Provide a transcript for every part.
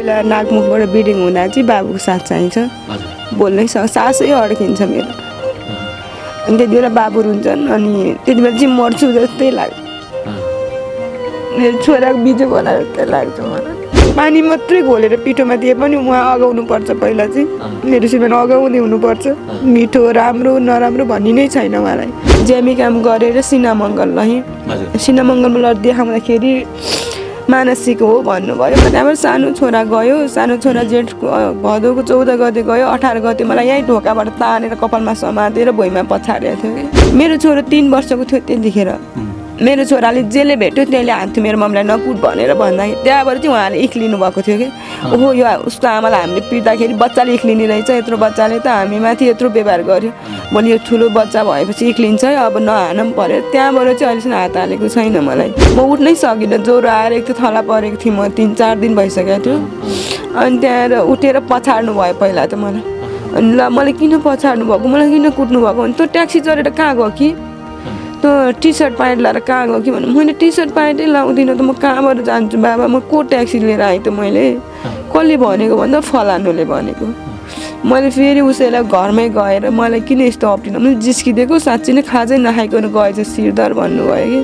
बेला नाकमुखबाट ब्लिडिङ हुँदा चाहिँ बाबुको साथ चाहिन्छ। बोल्नै सासै अड्किन्छ मेरो। अनि त्यति बेला बाबु रुन्छन् अनि त्यति बेला चाहिँ मर्छु जस्तै लाग्छ। मेरो छोराको बिजो होला जस्तै लाग्छ मलाई। पानी मात्रै घोलेर पिठोमा दिए पनि उहाँ अगाउनु पर्छ। पहिला चाहिँ मेरो श्रीमान अगाउँदै हुनुपर्छ। मिठो राम्रो नराम्रो भन्ने नै छैन उहाँलाई। ज्यामी काम गरेर सिनामङ्गल लहेँ। सिनामङ्गलमा लड देखाउँदाखेरि मानसिक हो भन्नुभयो। त्यहाँबाट सानो छोरा गयो। सानो छोरा जेठ भदौको 14 गते गयो। 18 गते मलाई यहीँ ढोकाबाट तानेर कपालमा समातेर भुइँमा पछारेको थियो कि। मेरो छोरो 3 वर्षको थियो त्यतिखेर। मेरो छोराले जेले भेट्यो त्यसले हान्थ्यो मेरो मम्मीलाई नकुट भनेर भन्दाखेरि त्यहाँबाट चाहिँ उहाँले इक्लिनु भएको थियो कि ओहो यो उसको आमालाई हामीले पिट्दाखेरि बच्चाले इक्लिने रहेछ। यत्रो बच्चाले त हामीमाथि यत्रो व्यवहार गर्यो। मैले यो ठुलो बच्चा भएपछि इक्लिन्छ है अब नहान पनि पऱ्यो। त्यहाँबाट चाहिँ अहिलेसम्म हात हालेको छैन मलाई। म उठ्नै सकिनँ। ज्वरो आएर एक त थला परेको थिएँ म 3-4 दिन भइसकेको थियो। अनि त्यहाँ उठेर पछाड्नु भयो पहिला त मलाई। अनि ल मलाई किन पछाड्नु भएको मलाई किन कुट्नु भएको भने तँ ट्याक्सी चढेर कहाँ गयो कि तँ टी सर्ट प्यान्ट लगाएर कहाँ गयो कि भने मैले टी सर्ट प्यान्टै लाउँदिनँ त म कहाँबाट जान्छु बाबा म को ट्याक्सी लिएर आएँ त मैले कसले भनेको भन्दा फलानुले भनेको। मैले फेरि उसैलाई घरमै गएर मलाई किन यस्तो अप्ठिनु मैले जिस्किदिएको साँच्ची नै खाजै नखाइकन गएछ सिरदर भन्नुभयो कि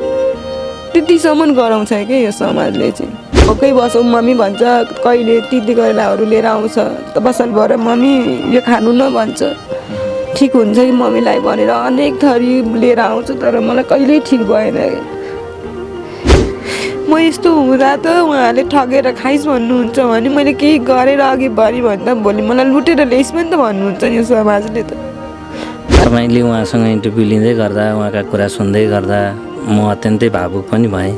त्यतिसम्म गराउँछ कि यो समाजले चाहिँ। भोकै बसौँ मम्मी भन्छ कहिले तिते करेलाहरू लिएर आउँछ त बसल भएर मम्मी यो खानु न भन्छ। ठिक हुन्छ कि मम्मीलाई भनेर अनेक थरी लिएर आउँछु तर मलाई कहिल्यै ठिक भएन। म यस्तो हुँदा त उहाँहरूले ठगेर खाइस् भन्नुहुन्छ भने मैले केही गरेर अघि बढी भन्दा भोलि मलाई लुटेर ल्याइस् पनि त भन्नुहुन्छ यो समाजले त। तपाईँले उहाँसँग इन्टरभ्यू लिँदै गर्दा उहाँका कुरा सुन्दै गर्दा म अत्यन्तै भावुक पनि भएँ।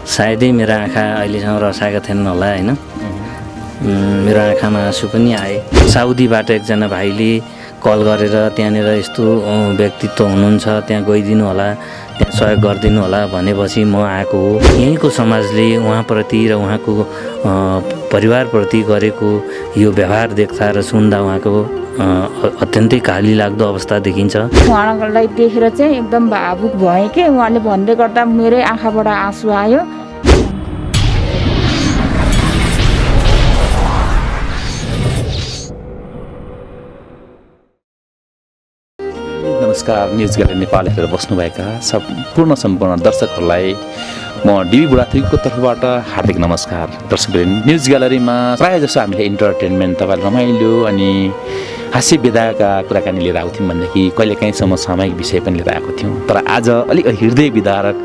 सायदै मेरो आँखा अहिलेसम्म रसाएका थिएनन् होला होइन। मेरो आँखामा आँसु पनि आए। साउदीबाट एकजना भाइले कल गरेर त्यहाँनिर यस्तो व्यक्तित्व हुनुहुन्छ त्यहाँ गइदिनु होला त्यहाँ सहयोग गरिदिनु होला भनेपछि म आएको हो। यहीँको समाजले उहाँप्रति र उहाँको परिवारप्रति गरेको यो व्यवहार देख्दा र सुन्दा उहाँको अत्यन्तै काली लाग्दो अवस्था देखिन्छ। उहाँलाई देखेर चाहिँ एकदम भावुक भएँ कि उहाँले भन्दै गर्दा मेरै आँखाबाट आँसु आयो। नमस्कार न्युज ग्यालरी नेपाल हेरेर बस्नुभएका सम्पूर्ण दर्शकहरूलाई म डिबी बुढाथोकीको तर्फबाट हार्दिक नमस्कार। दर्शकवृन्द न्युज ग्यालरीमा प्रायः जसो हामीले इन्टरटेनमेन्ट तपाईँलाई रमाइलो अनि हास्य विधाका कुराकानी लिएर आउँथ्यौँ भनेदेखि कहिलेकाहीँ समसामयिक विषय पनि लिएर आएको थियौँ। तर आज अलिक हृदय विदारक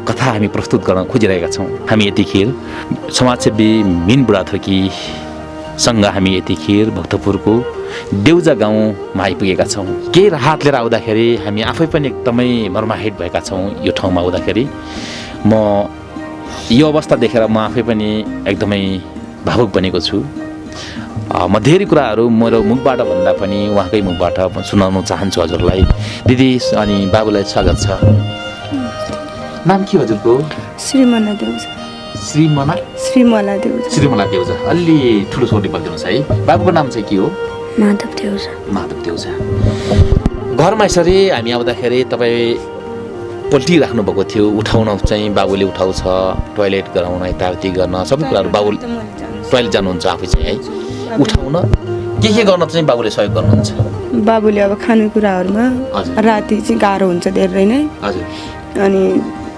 कथा हामी प्रस्तुत गर्न खोजिरहेका छौँ। हामी यतिखेर समाजसेवी मिन बुढाथोकीसँग हामी यतिखेर भक्तपुरको देउजा गाउँमा आइपुगेका छौँ। केही राहत लिएर आउँदाखेरि हामी आफै पनि एकदमै मर्माहित भएका छौँ। यो ठाउँमा आउँदाखेरि म यो अवस्था देखेर म आफै पनि एकदमै भावुक बनेको छु। म धेरै कुराहरू मेरो मुखबाट भन्दा पनि उहाँकै मुखबाट सुनाउन चाहन्छु हजुरलाई। दिदी अनि बाबुलाई स्वागत छ। नाम के हजुरको? श्रीमला देउजा। श्रीमला देउजा। अलि ठुलो छोरी बोलिदिनुहोस् है। बाबुको नाम चाहिँ के हो? माधव देउजा। घरमा यसरी हामी आउँदाखेरि तपाईँ पल्टिराख्नु भएको थियो। उठाउन चाहिँ बाबुले उठाउँछ, टोइलेट गराउन यताउति गर्न सबै कुराहरू बाबु टोइलेट जानुहुन्छ आफै चाहिँ है। उठाउन के गर्न चाहिँ बाबुले सहयोग गर्नुहुन्छ? बाबुले अब खानेकुराहरूमा राति चाहिँ गाह्रो हुन्छ धेरै नै। अनि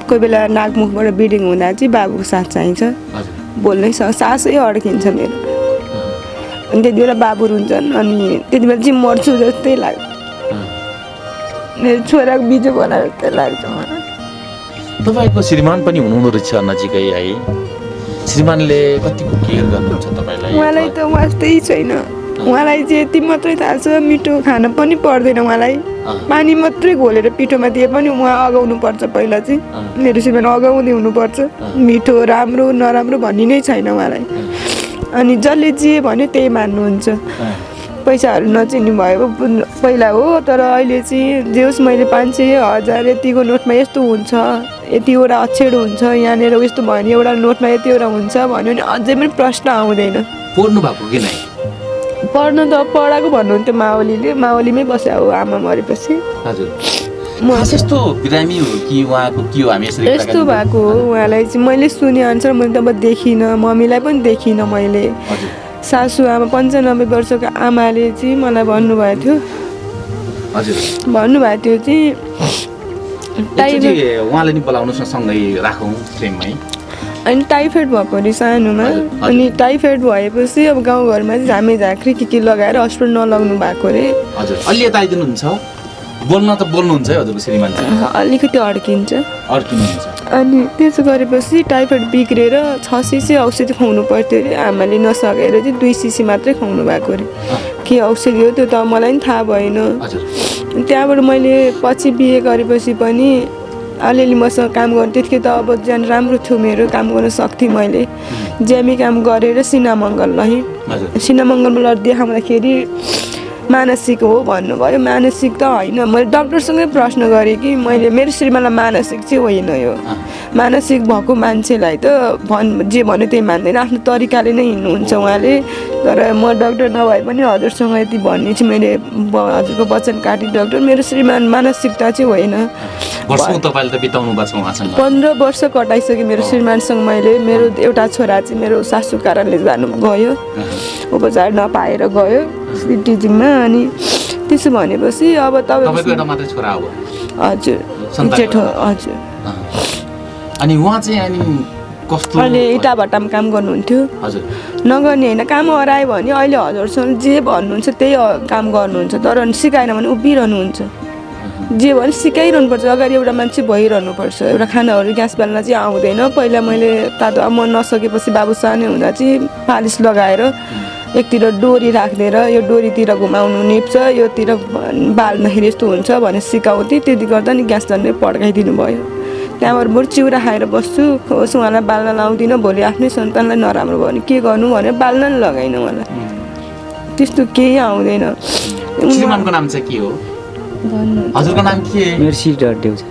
कोही बेला नाकमुखबाट ब्लिडिङ हुँदा चाहिँ बाबुको साथ चाहिन्छ। बोल्नै सासै अड्किन्छ मेरो। अनि त्यति बेला बाबु रुन्छन् अनि त्यति बेला चाहिँ मर्छु जस्तै लाग्छ। मेरो छोराको बिजो होला जस्तै लाग्छ मलाई। तपाईँको श्रीमान पनि हुनुहुँदो रहेछ नजिकै है। श्रीमानले कतिको केयर गर्नुहुन्छ तपाईँलाई? उहाँलाई त वास्तै छैन। उहाँलाई चाहिँ यति मात्रै थाहा छ मिठो खान पनि पर्दैन उहाँलाई। पानी मात्रै घोलेर पिठोमा दिए पनि उहाँ अगाउनु पर्छ। पहिला चाहिँ मेरो श्रीमान अगाउँदै हुनुपर्छ। मिठो राम्रो नराम्रो भन्ने नै छैन उहाँलाई। अनि जसले जे भन्यो त्यही मान्नुहुन्छ। पैसाहरू नचिन्नु भयो पहिला हो तर अहिले चाहिँ जे होस् मैले 500 1000 यतिको नोटमा यस्तो हुन्छ यतिवटा अक्षर हुन्छ यहाँनिर यस्तो भयो भने एउटा नोटमा यतिवटा हुन्छ भन्यो भने अझै पनि प्रश्न आउँदैन। पढ्नु भएको कि नै? पढ्नु त पढाएको भन्नुहुन्थ्यो माओलीले। माओलीमै बस्या हो आमा मरेपछि। हजुर खास यस्तो बिरामी हो कि उहाँको के हो हामी यसरी यस्तो भएको हो उहाँलाई चाहिँ मैले सुने अनुसार मैले तब देखिनँ, मम्मीलाई पनि देखिनँ मैले। हजुर सासू आमा 95 वर्षको आमाले चाहिँ मलाई भन्नुभएको थियो चाहिँ एकचोटि उहाँले नि बोलाउनुहोस् न सँगै राखौँ फ्रेममै। अनि टाइफाइड भएको अरे सानोमा। अनि टाइफाइड भएपछि अब गाउँघरमा चाहिँ झामे झाँक्री के लगाएर हस्पिटल नलग्नु भएको अरे। हजुर अलि यता आइदिनुहुन्छ, बोल्न त बोल्नुहुन्छ है हजुरको श्रीमान चाहिँ? अलिकति अड्किन्छ। अड्किनुहुन्छ। अनि त्यसो गरेपछि टाइफाइड बिग्रेर 6 सिसी औषधि खुवाउनु पर्थ्यो अरे। आमाले नसकेर चाहिँ 2 सिसी मात्रै खुवाउनु भएको अरे। के औषधि हो त्यो त मलाई पनि थाहा भएन। त्यहाँबाट मैले पछि बिहे गरेपछि पनि अलिअलि मसँग काम गर्नु, त्यतिकै त अब ज्यान राम्रो थियो मेरो, काम गर्न सक्थेँ मैले। ज्यामी काम गरेर सिनामङ्गल लहेँ। सिनामङ्गलबाट देखाउँदाखेरि मानसिक हो भन्नुभयो। मानसिक त होइन, मैले डक्टरसँगै प्रश्न गरेँ कि मैले मेरो श्रीमानलाई मानसिक चाहिँ होइन यो। मानसिक भएको मान्छेलाई त जे भन्यो त्यही मान्दैन, आफ्नो तरिकाले नै हिँड्नुहुन्छ उहाँले। तर म डक्टर नभए पनि हजुरसँग यति भन्ने चाहिँ मैले हजुरको वचन काटेँ डक्टर, मेरो श्रीमान मानसिकता चाहिँ होइन। 15 वर्ष कटाइसकेँ मेरो श्रीमानसँग मैले। मेरो एउटा छोरा चाहिँ मेरो सासू कारणले जानु गयो, उपचार नपाएर गयो टिचिङमा। अनि त्यसो भनेपछि अब तपाईँको एउटा मात्रै छोरा हो? हजुर जेठो। हजुर। अनि उहाँ चाहिँ अनि कस्तो? अहिले इटा भट्टामा काम गर्नुहुन्थ्यो। हजुर। नगर्ने होइन, काम हरायो भने अहिले हजुरसँग जे भन्नुहुन्छ त्यही काम गर्नुहुन्छ, तर सिकाएन भने उभिरहनुहुन्छ। जे भने सिकाइरहनुपर्छ, अगाडि एउटा मान्छे भइरहनुपर्छ। एउटा खानाहरू ग्यास बाल्न चाहिँ आउँदैन। पहिला मैले तातो म नसकेपछि बाबु सानै हुँदा चाहिँ पालिस लगाएर एकतिर डोरी राखिदिएर यो डोरीतिर घुमाउनु निप्छ, योतिर बाल्दाखेरि यस्तो हुन्छ भनेर सिकाउँथेँ। त्यति गर्दा नि ग्यास झन्डै पड्काइदिनु भयो। त्यहाँबाट बरु चिउरा खाएर बस्छु, होस् उहाँलाई बाल्न लाउँदिनँ, भोलि आफ्नै सन्तानलाई नराम्रो भयो भने के गर्नु भनेर बाल्न नि लगाइन उहाँलाई। त्यस्तो केही आउँदैन। श्रीमानको नाम चाहिँ के हो? हजुरको नाम के? मेरो श्रीधर देउजा।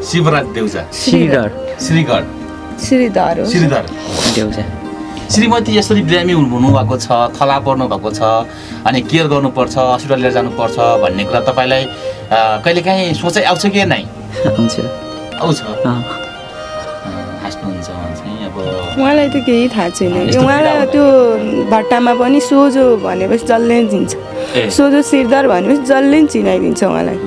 शिवराज देउजा। श्रीधर देउजा। श्रीमती यसरी बिरामी हुनुभएको छ, थला पर्नु भएको छ, अनि केयर गर्नुपर्छ, हस्पिटल लिएर जानुपर्छ भन्ने कुरा तपाईँलाई कहिलेकाहीँ सोचाइ आउँछ कि नै? आउँछ। हाँस्नुहुन्छ चाहिँ अब उहाँलाई त केही थाहा छैन। उहाँलाई त्यो भट्टामा पनि सोझो भनेपछि जसले चिन्छ, सोझो श्रीधर भनेपछि जसले चिनाइदिन्छ उहाँलाई।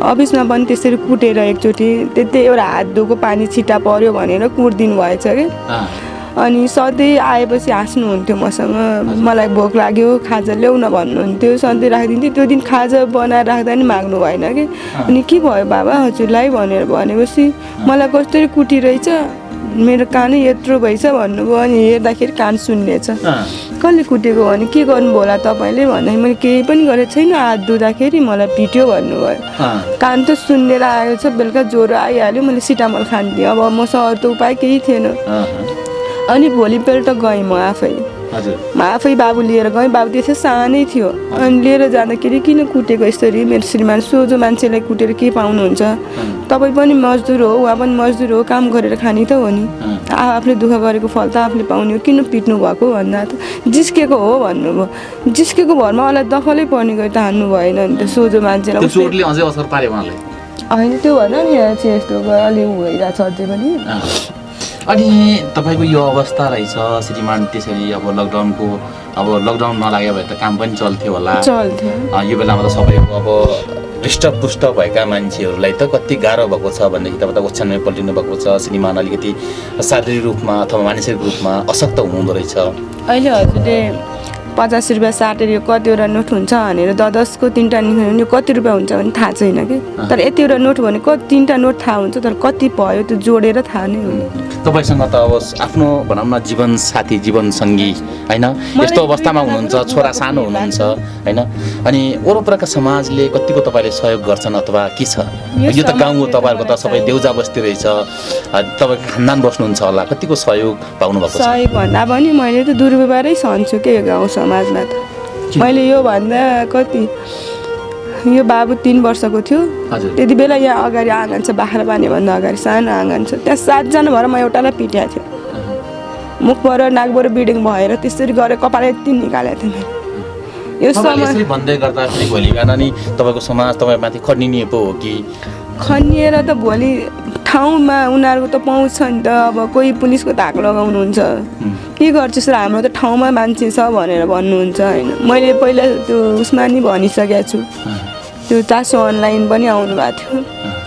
अफिसमा पनि त्यसरी कुटेर एकचोटि त्यति एउटा हात धोएको पानी छिटा पर्यो भनेर कुटिदिनु भएछ कि। अनि सधैँ आएपछि हाँस्नुहुन्थ्यो मसँग, मलाई भोक लाग्यो खाजा ल्याउ न भन्नुहुन्थ्यो, सधैँ राखिदिन्थ्यो। त्यो दिन खाजा बनाएर राख्दा नि माग्नु भएन कि। अनि के भयो बाबा हजुरलाई भनेर भनेपछि मलाई कसरी कुटिरहेछ, मेरो कानै यत्रो भएछ भन्नुभयो। अनि हेर्दाखेरि कान सुन्नेछ। कसले कुटेको भने के गर्नुभयो होला तपाईँले भन्दाखेरि मैले केही पनि गरेको छैन, हात धुँदाखेरि मलाई पिट्यो भन्नुभयो। कान त सुन्नेर आएको छ, बेलुका ज्वरो आइहाल्यो, मैले सिटामल खानिदिएँ। अब मसँग अरू त उपाय केही थिएन। अनि भोलिपल्ट गएँ म आफै बाबु लिएर गएँ। बाबु त्यसै सानै थियो। अनि लिएर जाँदाखेरि किन कुटेको यसरी, मेरो श्रीमान सोझो मान्छेलाई कुटेर के पाउनुहुन्छ, तपाईँ पनि मजदुर हो उहाँ पनि मजदुर हो, काम गरेर खाने त हो नि, आफूले दुःख गरेको फल त आफूले पाउने हो, किन पिट्नु भएको भन्दा त जिस्केको हो भन्नुभयो। जिस्केको भरमा मलाई दखलै पर्ने गरी त हान्नु भएन नि त सोझो मान्छेलाई। होइन त्यो भन नि यस्तो अलि भइरहेछ अझै पनि। अनि तपाईँको यो अवस्था रहेछ श्रीमान, त्यसरी अब लकडाउन नलाग्यो भने त काम पनि चल्थ्यो होला। यो बेलामा त सबैको अब हृष्टपुष्ट भएका मान्छेहरूलाई त कति गाह्रो भएको छ भनेदेखि तपाईँ त ओछ्यानमै पल्टिनु भएको छ। श्रीमान अलिकति शारीरिक रूपमा अथवा मानसिक रूपमा अशक्त हुनुहुँदो रहेछ। अहिले हजुरले 50 रुपियाँ साटेर यो कतिवटा नोट हुन्छ भनेर 10-10 को 3टा निकाल्यो, कति रुपियाँ हुन्छ भने थाहा छैन कि। तर यतिवटा नोट भनेको 3टा नोट थाहा हुन्छ, तर कति भयो त्यो जोडेर थाहा नै हुने। तपाईँसँग त अब आफ्नो भनौँ न जीवन साथी जीवन सङ्गी होइन, यस्तो अवस्थामा हुनुहुन्छ, छोरा सानो हुनुहुन्छ होइन, अनि वरपरका समाजले कतिको तपाईँले सहयोग गर्छन् अथवा के छ? यो त गाउँ हो तपाईँहरूको, त सबै देउजा बस्ती रहेछ, तपाईँको खानदान बस्नुहुन्छ होला, कतिको सहयोग पाउनु भएको छ? सहयोग भन्दा पनि मैले त दुर्व्यवहारै सहन्छु के गाउँ समाजमा त। मैले यो भन्दा कति यो बाबु 3 वर्षको थियो त्यति बेला यहाँ अगाडि आँगन छ, बाख्रा बाँध्ने भन्दा अगाडि सानो आँगन छ, त्यहाँ 7 जना भएर म एउटालाई पिट्याएको थियो। मुखबाट नाकबाट ब्लिडिङ भएर त्यसरी गरेर कपाल यति निकालेको थिएँ मैले। यो समय भन्दै गर्दाखेरि भोलि बिहान नि तपाईँको समाज तपाईँमाथि खनिने पो हो कि खनिएर त भोलि ठाउँमा उनीहरूको त पाउँछ नि त। अब कोही पुलिसको धाक लगाउनुहुन्छ, के गर्छु सर, हाम्रो त ठाउँमा मान्छे छ भनेर भन्नुहुन्छ होइन। मैले पहिला त्यो उसमा नि भनिसकेको छु, त्यो चासो अनलाइन पनि आउनुभएको थियो।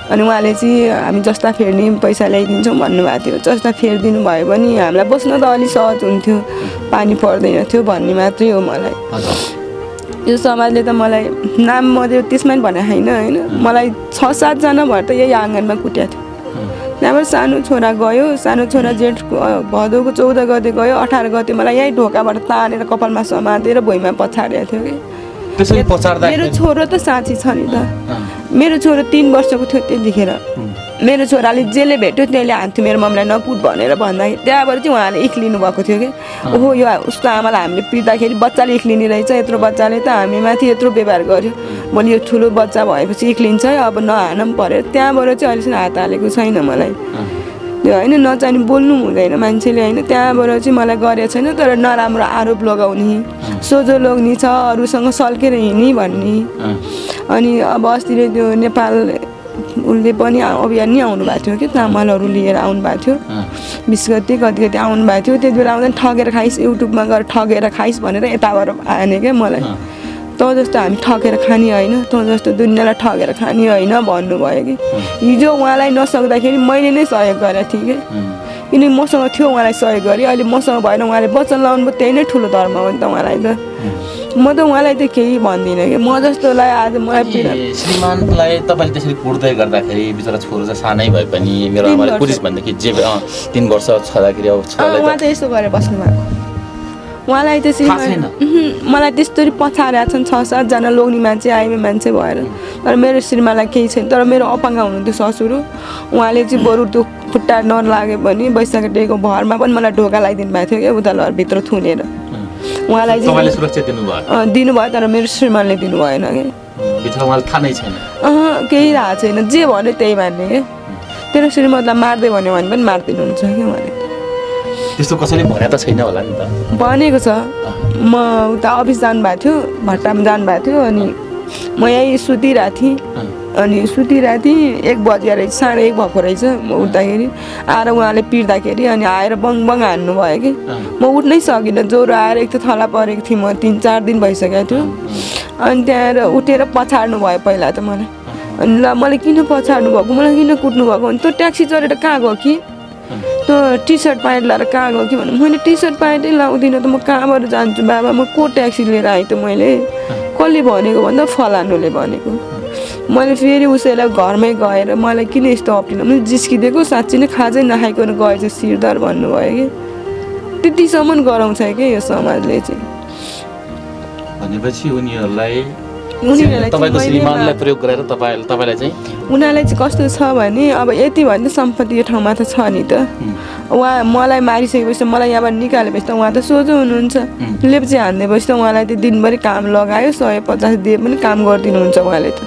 अनि उहाँले चाहिँ हामी जस्ता फेर्ने पैसा ल्याइदिन्छौँ भन्नुभएको थियो। जस्ता फेरिदिनु भयो भने हामीलाई बस्न त अलिक सहज हुन्थ्यो, पानी पर्दैन थियो भन्ने मात्रै हो मलाई। यो समाजले त मलाई नाम म त्यसमा पनि भने होइन, मलाई 6-7 जना भएर त यही आँगनमा कुट्याएको थियो। त्यहाँबाट सानो छोरा गयो, सानो छोरा जेठको भदौको 14 गते गयो, 18 गते मलाई यहीँ ढोकाबाट तानेर कपालमा समातेर भुइँमा पछाडेको थियो कि। मेरो छोरो त साँच्ची छ नि त। मेरो छोरो 3 वर्षको थियो त्यतिखेर। मेरो छोराले जेले भेट्यो त्यसले हान्थ्यो मेरो मम्मीलाई नकुट भनेर भन्दाखेरि त्यहाँबाट चाहिँ उहाँले इक्लिनु भएको थियो कि। ओहो यो उसको आमालाई हामीले पिट्दाखेरि बच्चाले इक्लिने रहेछ, यत्रो बच्चाले त हामीमाथि यत्रो व्यवहार गर्यो, भोलि यो ठुलो बच्चा भएपछि इक्लिन्छ है, अब नहान पनि पऱ्यो। त्यहाँबाट चाहिँ अहिलेसम्म हात हालेको छैन मलाई त्यो होइन। नचाहिने बोल्नु हुँदैन मान्छेले होइन। त्यहाँबाट चाहिँ मलाई गरेको छैन, तर नराम्रो आरोप लगाउने, सोझो लोग्ने छ, अरूसँग सल्केर हिँड्ने भन्ने। अनि अब अस्ति त्यो नेपाल उसले पनि अभियान नि आउनु भएको थियो कि, चामलहरू लिएर आउनु भएको थियो 20 गते कति आउनु भएको थियो। त्यति बेला आउँदा ठगेर खाइस्, युट्युबमा गएर ठगेर खाइस् भनेर यताबाट आने क्या मलाई। तँ जस्तो हामी ठगेर खाने होइन, तँ जस्तो दुनियाँलाई ठगेर खाने होइन भन्नुभयो कि। हिजो उहाँलाई नसक्दाखेरि मैले नै सहयोग गरेको थिएँ कि, किनकि मसँग थियो उहाँलाई सहयोग गरेँ। अहिले मसँग भएन, उहाँले वचन लाउनु भयो, त्यही नै ठुलो धर्म हो नि त उहाँलाई त। म त उहाँलाई त केही भन्दिनँ कि, म जस्तोलाई आज मलाई पीडा। श्रीमानलाई तपाईँले त्यसरी कुट्दै गर्दाखेरि बिचरा छोरो चाहिँ सानै भए पनि मेरो आमाले पुलिस भनेदेखि जे 3 वर्ष छँदाखेरि अब उहाँ त यस्तो गरेर बस्नु भएको। उहाँलाई त्यसरी मलाई त्यस्तरी पछारेका छन् 6-7 जना लोग्ने मान्छे, आइमे मान्छे भएर। तर मेरो श्रीमानलाई केही छैन। तर मेरो अपाङ्ग हुनुहुन्थ्यो ससुर, उहाँले चाहिँ बरु त्यो खुट्टा नलाग्यो भने वैशाख डेको भरमा पनि मलाई ढोका लगाइदिनु भएको थियो क्या, उता भित्र थुनेर। उहाँलाई चाहिँ सुरक्षा दिनुभयो, तर मेरो श्रीमानले दिनु भएन कि। थाहा नै छैन, केही राखेको छैन, जे भन्यो त्यही मान्ने क्या। तेरो श्रीमतलाई मार्दै भन्यो भने पनि मारिदिनुहुन्छ क्या उहाँले। त्यस्तो कसैले भने त छैन होला नि त। भनेको छ। म उता अफिस जानुभएको थियो, भट्टामा जानुभएको थियो, अनि म यहीँ सुतिरहेको थिएँ। अनि सुतिरहेको थिएँ, 1 बजे रहेछ, 1:30 भएको रहेछ। म उठ्दाखेरि आएर उहाँले पिट्दाखेरि अनि आएर बङ बङ हान्नु भयो कि। म उठ्नै सकिनँ, ज्वरो आएर एक त थला परेको थिएँ, म 3-4 दिन भइसकेको थियो। अनि त्यहाँबाट उठेर पछाड्नु भयो पहिला त मलाई। अनि ल मलाई किन पछाड्नु भएको, मलाई किन कुट्नु भएको भने तँ ट्याक्सी चढेर कहाँ गयो कि, तँ टी-सर्ट प्यान्ट लगाएर कहाँ गयो कि भने मैले टी-सर्ट प्यान्टै लाउँदिनँ त, म कहाँबाट जान्छु बाबा, म को ट्याक्सी लिएर आएँ त मैले, कसले भनेको भन्दा फलानुले भनेको। मैले फेरि उसैलाई घरमै गएर मलाई किन यस्तो अप्ठ्यारो, मैले जिस्किदिएको, साँच्ची नै खाजै नखाइकन गएछ शिरदर भन्नुभयो कि। त्यतिसम्म गराउँछ कि यो समाजले चाहिँ। भनेपछि तपाईँको श्रीमानलाई प्रयोग गरेर तपाईँलाई चाहिँ उनीहरूलाई चाहिँ कस्तो छ भने अब यति भने त सम्पत्ति यो ठाउँमा त छ नि त। उहाँ मलाई मारिसकेपछि मलाई यहाँबाट निकालेपछि त उहाँ त सोझो हुनुहुन्छ। लेप्चे हान्देपछि त उहाँलाई त दिनभरि काम लगायो, 150 दिए पनि काम गरिदिनुहुन्छ उहाँले त।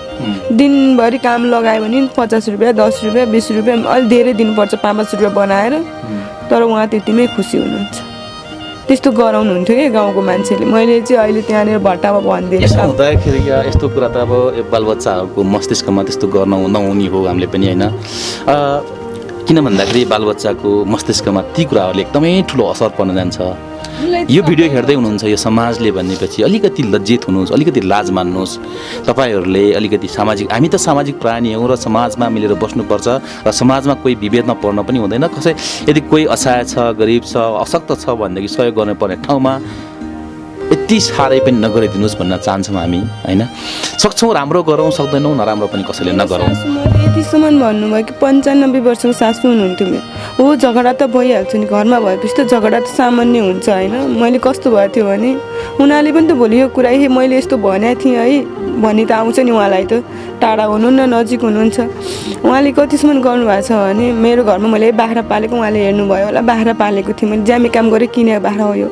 दिनभरि काम लगायो भने 50 रुपियाँ, 10 रुपियाँ, 20 रुपियाँ अलिक धेरै दिनुपर्छ, 5-5 रुपियाँ बनाएर। तर उहाँ त्यतिमै खुसी हुनुहुन्छ। त्यस्तो गराउनुहुन्थ्यो कि गाउँको मान्छेले। मैले चाहिँ अहिले त्यहाँनिर भट्टामा भनिदिएँ हुँदाखेरि यस्तो कुरा त अब बालबच्चाहरूको मस्तिष्कमा त्यस्तो गर्न नहुने हो हामीले पनि होइन। किन भन्दाखेरि बालबच्चाको मस्तिष्कमा ती कुराहरूले एकदमै ठुलो असर पर्न जान्छ। यो भिडियो हेर्दै हुनुहुन्छ यो समाजले भनेपछि अलिकति लज्जित हुनुहोस्, अलिकति लाज मान्नुहोस्। तपाईँहरूले अलिकति सामाजिक, हामी त सामाजिक प्राणी हौँ र समाजमा मिलेर बस्नुपर्छ र समाजमा कोही विभेदमा पर्न पनि हुँदैन। कसै यदि कोही असहाय छ, गरिब छ, अशक्त छ भनेदेखि सहयोग गर्नुपर्ने ठाउँमा यति साह्रै पनि नगरिदिनुहोस् भन्न चाहन्छौँ हामी होइन। सक्छौँ राम्रो गरौँ, सक्दैनौँ नराम्रो पनि कसैले नगरौँ। यतिसम्म भन्नुभयो कि 95 वर्षको सासू हुनुहुन्थ्यो मेरो। हो झगडा त भइहाल्छ नि, घरमा भएपछि त झगडा त सामान्य हुन्छ होइन। मैले कस्तो भएको थियो भने उनीहरूले पनि त भोलि यो कुरा मैले यस्तो भनेको थिएँ है भनी त आउँछ नि। उहाँलाई त टाढा हुनुहुन्न, नजिक हुनुहुन्छ। उहाँले कतिसम्म गर्नुभएको छ भने मेरो घरमा मैले बाख्रा पालेको, उहाँले हेर्नुभयो होला, बाख्रा पालेको थिएँ मैले, ज्यामी काम गरेँ, किनेको बाख्रा हो यो।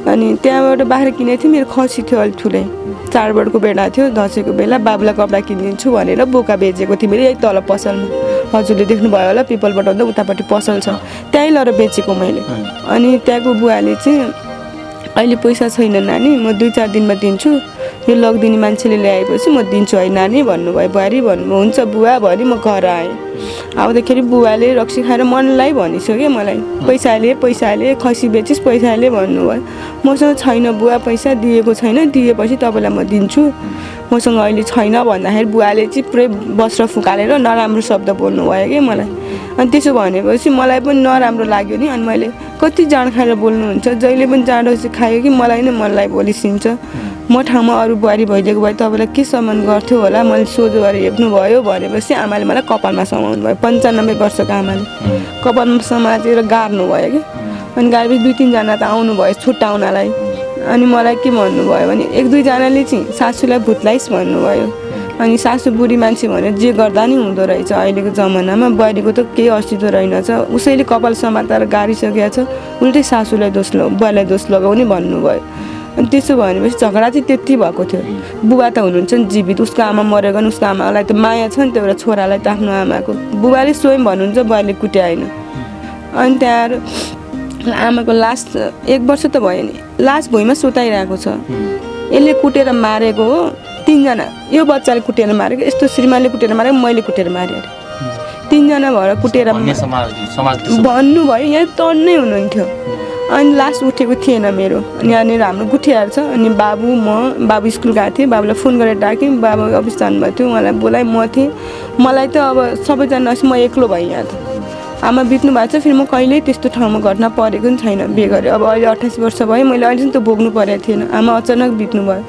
अनि त्यहाँबाट बाख्रा किनेको थिएँ, मेरो खसी थियो अलिक ठुलै, चाडबाडको बेला थियो, दसैँको बेला बाबुलाई कपडा किनिदिन्छु भनेर बोका बेचेको थिएँ मेरो यही तल पसलमा। हजुरले देख्नुभयो होला, पिपलबाट भन्दा उतापट्टि पसल छ, त्यहीँ लगेर बेचेको मैले। अनि त्यहाँको बुवाले चाहिँ अहिले पैसा छैन नानी, म 2-4 दिनमा दिन्छु, यो लगिदिने मान्छेले ल्याएपछि म दिन्छु है नानी भन्नुभयो। बुहारी भन्नुभयो हुन्छ बुवा भनी म घर आएँ। आउँदाखेरि बुवाले रक्सी खाएर मनलाई भनिसक्यो मलाई पैसाले खसी बेचिस पैसाले भन्नुभयो। मसँग छैन बुवा पैसा दिएको छैन, दिएपछि तपाईँलाई म दिन्छु, मसँग अहिले छैन भन्दाखेरि बुवाले चाहिँ पुरै वस्त्र फुकालेर नराम्रो शब्द बोल्नुभयो कि मलाई। अनि त्यसो भनेपछि मलाई पनि नराम्रो लाग्यो नि। अनि मैले कति जाँड खाएर बोल्नुहुन्छ, जहिले पनि जाँड खायो कि मलाई नै मनलाई बोलिसिन्छ। म ठाउँमा अरू बुहारी भइदिएको भए तपाईँलाई के सम्मान गर्थ्यो होला, मैले सोझो गरेर हेप्नुभयो भनेपछि आमाले मलाई कपालमा समाउनु भयो। 95 वर्षको आमाले कपालमा समातेर गार्नु भयो कि। अनि गाडेपछि 2-3 जना त आउनुभयो छुट्टाउनलाई। अनि मलाई के भन्नुभयो भने 1-2 जनाले चाहिँ सासूलाई भुत्लाइस् भन्नुभयो। अनि सासू बुढी मान्छे भनेर जे गर्दा नि हुँदो रहेछ अहिलेको जमानामा। बुहारीको त केही अस्तित्व रहेनछ, उसैले कपाल समातेर गाडिसकेको छ, उल्टै सासूलाई बुवालाई दोष लगाउने भन्नुभयो। अनि त्यसो भनेपछि झगडा चाहिँ त्यति भएको थियो। बुबा त हुनुहुन्छ नि जीवित, उसको आमा मरेको नि, उसको आमालाई त माया छ नि त एउटा छोरालाई त आफ्नो आमाको। बुबाले स्वयं भन्नुहुन्छ बुवाले कुट्याएन। अनि त्यहाँ आमाको लास्ट 1 वर्ष त भयो नि, लास्ट भुइँमा सुताइरहेको छ। यसले कुटेर मारेको हो 3 जना। यो बच्चाले कुटेर मारेको, यस्तो श्रीमानले कुटेर मारेको, मैले कुटेर मारेँ अरे। 3 जना भएर कुटेर भन्नुभयो। यहाँ तन्नै हुनुहुन्थ्यो। अनि लास्ट उठेको थिएन मेरो। अनि यहाँनिर हाम्रो गुठियाहरू छ। अनि बाबु स्कुल गएको थिएँ, बाबुलाई फोन गरेर डाकेँ, बाबु अफिस जानुभएको थियो, उहाँलाई बोलाएँ, म थिएँ। मलाई त अब सबैजना म एक्लो भएँ यहाँ त। आमा बित्नु भएको छ, फेरि म कहिल्यै त्यस्तो ठाउँमा घटना परेको पनि छैन बिहे गरेँ। अब अहिले 28 वर्ष भयो, मैले अहिलेसम्म त भोग्नु परेको थिएन। आमा अचानक बित्नु भयो।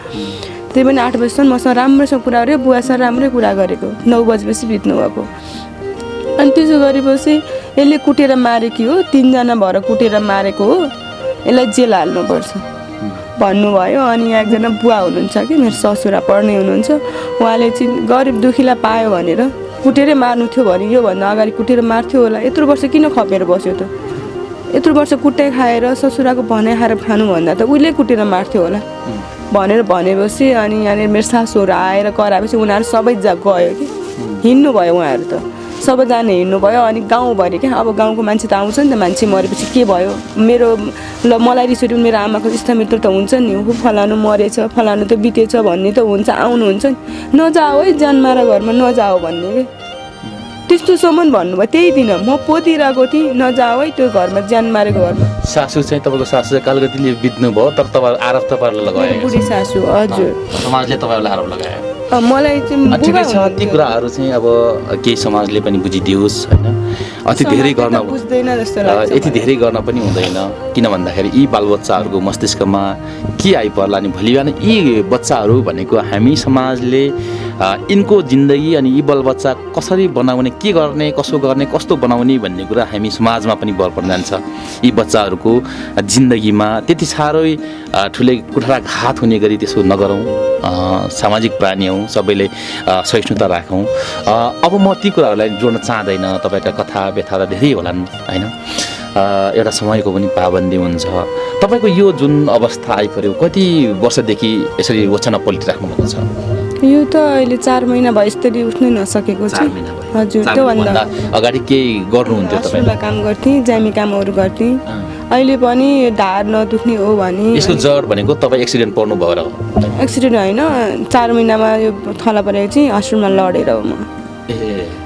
त्यही पनि 8 बजीसम्म मसँग राम्रोसँग कुरा गरेँ, बुवासँग राम्रै कुरा गरेको। 9 बजेपछि बित्नु भएको। अनि त्यसो गरेपछि यसले कुटेर मारेकी हो, 3 जना भएर कुटेर मारेको हो, यसलाई जेल हाल्नुपर्छ भन्नुभयो। अनि यहाँ एकजना बुवा हुनुहुन्छ कि मेरो ससुरा पढ्ने हुनुहुन्छ, उहाँले चाहिँ गरिब दुखीलाई पायो भनेर कुटेरै मार्नु थियो भने योभन्दा अगाडि कुटेर मार्थ्यो होला, यत्रो वर्ष किन खपेर बस्यो त? यत्रो वर्ष कुटाइ खाएर ससुराको भनाइ खाएर खानुभन्दा त उसले कुटेर मार्थ्यो होला भनेर भनेपछि अनि यहाँनिर मेरो सासूहरू आएर कराएपछि उनीहरू सबै गयो कि हिँड्नु भयो। उहाँहरू त सबैजना हिँड्नुभयो। अनि गाउँभरि क्या, अब गाउँको मान्छे त आउँछ नि त, मान्छे मरेपछि के भयो मेरो मलाई रिस उठ्यो, मेरो आमाको इष्टमित्र त हुन्छ नि, ऊ फलानु मरेछ, फलानु त बितेछ भन्ने त हुन्छ, आउनुहुन्छ नि, नजाऊ है ज्यानमार घरमा नजाऊ भन्ने कि त्यस्तोसम्म भन्नुभयो। त्यही दिन म पोतिरहेको थिएँ, नजाऊ है त्यो घरमा, ज्यान मारेको घरमा। सासू चाहिँ तपाईँको सासू चाहिँ कालगतिले बित्नु भयो, तर तपाईँ आरोप तपाईँहरूले लगायो? बुढी सासू, हजुर। समाजले तपाईँहरूलाई आरोप लगायो? मलाई चाहिँ ठिकै छ, ती कुराहरू चाहिँ अब केही समाजले पनि बुझिदियोस् होइन। अति धेरै गर्न बुझ्दैन जस्तो लाग्छ। यति धेरै गर्न पनि हुँदैन, किन भन्दाखेरि यी बालबच्चाहरूको मस्तिष्कमा के आइपर्ला नि भोलि बिहान यी बच्चाहरू भनेको हामी समाजले यिनको जिन्दगी अनि यी बालबच्चा कसरी बनाउने, के गर्ने, कसो गर्ने, कस्तो बनाउने भन्ने कुरा हामी समाजमा पनि भर पर्न जान्छ। यी बच्चाहरूको जिन्दगीमा त्यति साह्रै ठुलै कुठाराघात हुने गरी त्यसो नगरौँ। सामाजिक प्राणी हौँ, सबैले सहिष्णुता राखौँ। अब म ती कुराहरूलाई जोड्न चाहँदैन, तपाईँका कथा व्यथा त धेरै होलान् होइन, एउटा समयको पनि पाबन्दी हुन्छ। तपाईँको यो जुन अवस्था आइपऱ्यो, कति वर्षदेखि यसरी ओछाना पल्टिराख्नु भएको छ? यो त अहिले 4 महिना भयो, यसरी उठ्नै नसकेको छ। हजुर, त्योभन्दा अगाडि केही गर्नुहुन्थ्यो तपाईँ? काम गर्थेँ, जामी कामहरू गर्थेँ। अहिले पनि ढाड नदुख्ने हो भने यसको जड भनेको तपाईँ एक्सिडेन्ट पर्नु भएर हो? एक्सिडेन्ट होइन, 4 महिनामा यो थला परेको चाहिँ हस्पिटलमा लडेर हो। म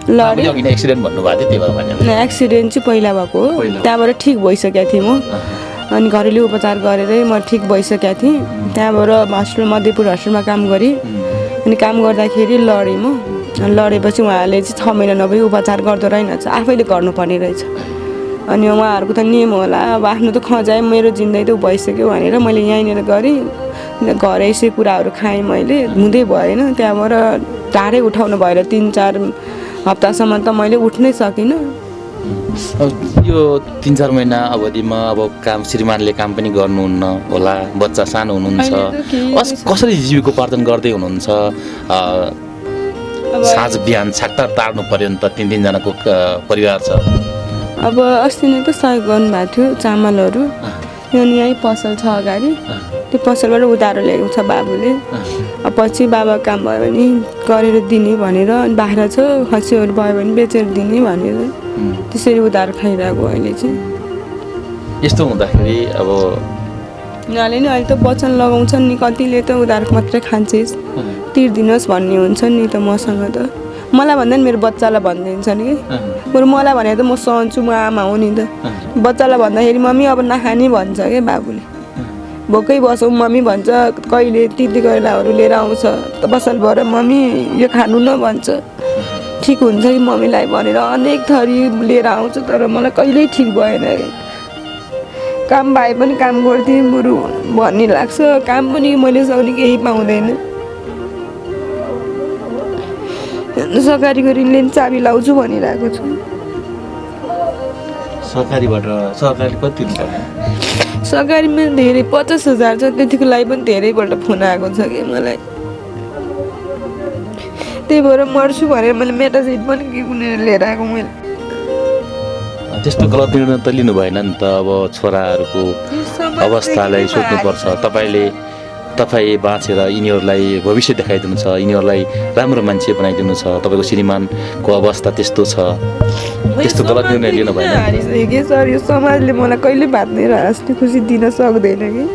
लडेँ। एक्सिडेन्ट भन्नुभएको थियो, त्यही भएर एक्सिडेन्ट चाहिँ पहिला भएको हो, त्यहाँबाट ठिक भइसकेको थिएँ म। अनि घरेलु उपचार गरेरै म ठिक भइसकेको थिएँ। त्यहाँबाट हस्पिटल मध्यपुर हस्पिटलमा काम गरेँ। अनि काम गर्दाखेरि लडेँ म। लडेपछि उहाँहरूले चाहिँ 6 महिना नभई उपचार गर्दो रहेनछ, आफैले गर्नुपर्ने रहेछ। अनि उहाँहरूको त नियम होला, अब आफ्नो त खजाए, मेरो जिन्दगी त भइसक्यो भनेर मैले यहीँनिर गरेँ। घरै यसै कुराहरू खाएँ मैले, हुँदै भएन। त्यहाँबाट ढाडै उठाउनु भएर 3-4 हप्तासम्म त मैले उठ्नै सकिनँ। यो 3-4 महिना अवधिमा अब काम श्रीमानले काम पनि गर्नुहुन्न होला, बच्चा सानो हुनुहुन्छ, कसरी जीविकोपार्जन गर्दै हुनुहुन्छ? साँझ बिहान छाक्तार तार्नु पर्यो नि त, 3 जनाको परिवार छ। अब अस्ति नै त सहयोग गर्नुभएको थियो चामलहरू। अनि यहीँ पसल छ अगाडि, त्यो पसलबाट उधारो ल्याएको छ बाबुले। पछि बाबा काम भयो भने गरेर दिने भनेर, बाख्रा छ खसीहरू भयो भने बेचेर दिने भनेर त्यसरी उधारो खाइरहेको अहिले चाहिँ। यस्तो हुँदाखेरि अब उनीहरूले नि अहिले त वचन लगाउँछन् नि कतिले त उनीहरूको मात्रै खान्छेस् तिर्दिनुहोस् भन्ने हुन्छ नि त मसँग त मलाई भन्दा नि मेरो बच्चालाई भनिदिन्छन् कि बरु मलाई भने त म सहन्छु म आमा हो नि त बच्चालाई भन्दाखेरि मम्मी अब नखाने भन्छ क्या बाबुले भोकै बसौँ मम्मी भन्छ कहिले तिती कैलाहरू लिएर आउँछ त बसल भएर मम्मी यो खानु न भन्छ ठिक हुन्छ कि मम्मीलाई भनेर अनेक थरी लिएर आउँछ तर मलाई कहिल्यै ठिक भएन कि काम भए पनि काम गर्थेँ बरु भन्ने लाग्छ काम पनि मैले सक्ने केही पाउँदैन सरकारीको ऋणले नि चाबी लाउँछु भनिरहेको छु सरकारी कति सरकारीमा धेरै 50,000 छ त्यतिको लागि पनि धेरैपल्ट फोन आएको छ कि मलाई त्यही भएर मर्छु भनेर मैले मेटासिट पनि के कुनै लिएर आएको मैले त्यस्तो गलत निर्णय त लिनु भएन नि त अब छोराहरूको अवस्थालाई सोच्नुपर्छ तपाईँ बाँचेर यिनीहरूलाई भविष्य देखाइदिनु छ यिनीहरूलाई राम्रो मान्छे बनाइदिनु छ तपाईँको श्रीमानको अवस्था त्यस्तो छ त्यस्तो गलत निर्णय लिनु भएन कि सर यो समाजले मलाई कहिले बाँध्ने र हाँस्ने खुसी दिन सक्दैन कि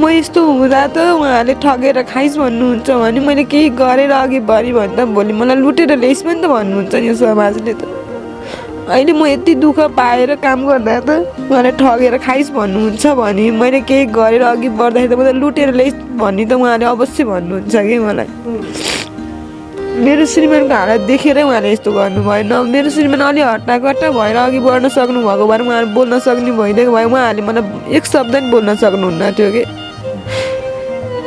म यस्तो हुँदा त उहाँहरूले ठगेर खाइस् भन्नुहुन्छ भने मैले केही गरेर अघि बढी भन्दा भोलि मलाई लुटेर ल्याइस् पनि त भन्नुहुन्छ नि यो समाजले त अहिले म यति दुःख पाएर काम गर्दा त उहाँले ठगेर खाइस् भन्नुहुन्छ भने मैले केही गरेर अघि बढ्दाखेरि त मलाई लुटेर ल्याइस् भन्ने त उहाँले अवश्य भन्नुहुन्छ कि मलाई मेरो श्रीमानको हालत देखेरै उहाँले यस्तो गर्नुभएन मेरो श्रीमान अलि हट्टाकट्टा भएर अघि बढ्न सक्नुभएको भएर उहाँहरू बोल्न सक्ने भइदिएको भए उहाँहरूले मलाई एक शब्द नि बोल्न सक्नुहुन्न थियो कि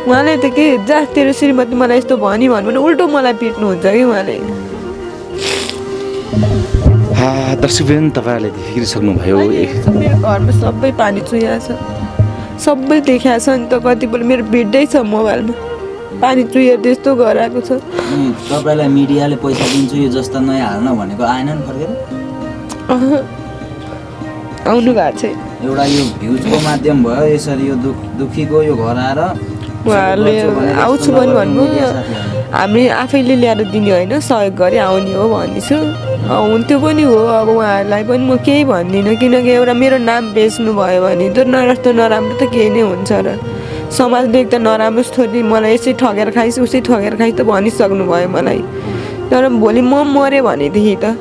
उहाँले त के जा तेरो श्रीमती मलाई यस्तो भनी भन्नु उल्टो मलाई पिट्नुहुन्छ कि उहाँले दर्शकवृन्द तपाईँहरूले देखिसक्नुभयो मेरो घरमा सबै पानी चुहिएको छ सबै देखाएको छ नि त कतिपल्ट मेरो भिड्दै छ मोबाइलमा पानी चुहिएर त्यस्तो गराएको छ तपाईँलाई मिडियाले पैसा दिन्छु यो जस्ता नयाँ हाल्न भनेको आएन नि फर्केर आउनु भएको छैन एउटा यो भ्युजको माध्यम भयो यसरी यो दुखीको यो घर आएर उहाँहरूले आउँछु पनि भन्नु हामी आफैले ल्याएर दिने होइन सहयोग गरी आउने हो भनेछु हुन्थ्यो पनि हो अब उहाँहरूलाई पनि म केही भन्दिनँ किनकि एउटा मेरो नाम बेच्नु भयो भने त नराम्रो नराम्रो त केही नै हुन्छ र समाजले एक त नराम्रो थोरै मलाई यसै ठगेर खाइस् उसै ठगेर खाइस् त भनिसक्नु भयो मलाई तर भोलि म मऱ्यो भनेदेखि त